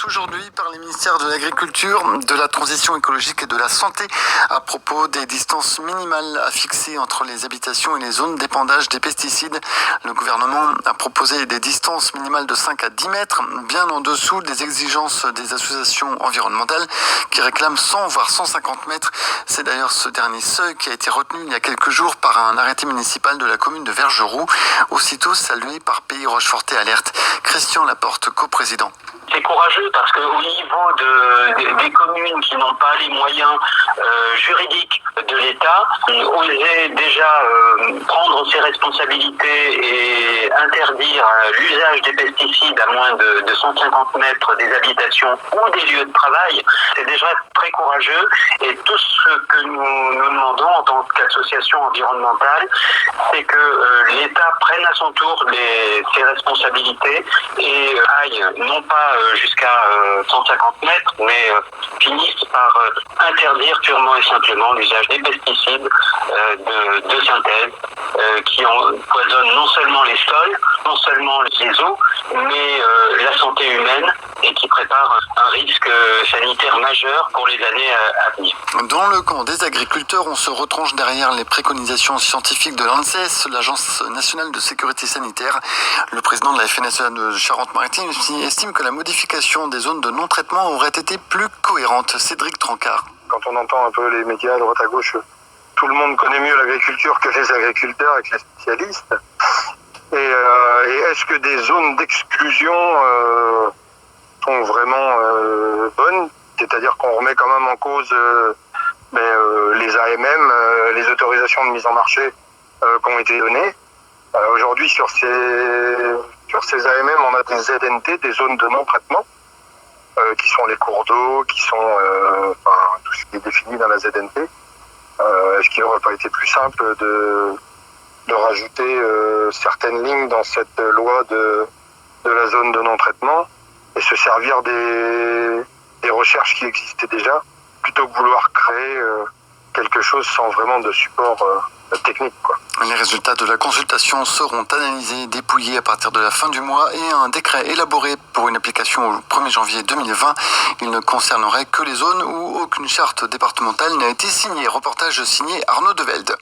Aujourd'hui par les ministères de l'Agriculture, de la Transition écologique et de la Santé à propos des distances minimales à fixer entre les habitations et les zones d'épandage des pesticides. Le gouvernement a proposé des distances minimales de 5 à 10 mètres, bien en dessous des exigences des associations environnementales qui réclament 100 voire 150 mètres. C'est d'ailleurs ce dernier seuil qui a été retenu il y a quelques jours par un arrêté municipal de la commune de Vergeroux, aussitôt salué par Pays Rocheforté Alerte. Christian Laporte, coprésident. C'est courageux parce qu'au niveau des communes qui n'ont pas les moyens juridiques de l'État, oser déjà prendre ses responsabilités et interdire l'usage des pesticides à moins de 150 mètres des habitations ou des lieux de travail, c'est déjà très courageux. Et tout ce que nous demandons en tant qu'association environnementale, c'est que l'État prenne à son tour ses responsabilités et aille non pas jusqu'à 150 mètres, mais finissent par interdire purement et simplement l'usage des pesticides de synthèse qui empoisonnent non seulement les sols, non seulement les eaux, mais la santé humaine et qui préparent un risque sanitaire majeur pour les années à venir. Dans le camp des agriculteurs, on se retranche derrière les préconisations scientifiques de l'ANSES, l'Agence nationale de sécurité sanitaire. Le président de la FNSEA de Charente-Maritime estime que la modification des zones de non-traitement aurait été plus cohérente. Cédric Trancard. Quand on entend un peu les médias à droite à gauche, tout le monde connaît mieux l'agriculture que les agriculteurs et que les spécialistes. Et est-ce que des zones d'exclusion sont vraiment bonnes? C'est-à-dire qu'on remet quand même en cause les AMM, les autorisations de mise en marché qui ont été données. Aujourd'hui, sur ces AMM, on a des ZNT, des zones de non-traitement, qui sont les cours d'eau, qui sont tout ce qui est défini dans la ZNT. Est-ce qu'il n'aurait pas été plus simple de rajouter certaines lignes dans cette loi de la zone de non-traitement et se servir des recherches qui existaient déjà, plutôt que vouloir créer quelque chose sans vraiment de support technique, quoi. Les résultats de la consultation seront analysés et dépouillés à partir de la fin du mois et un décret élaboré pour une application au 1er janvier 2020. Il ne concernerait que les zones où aucune charte départementale n'a été signée. Reportage signé Arnaud Develde.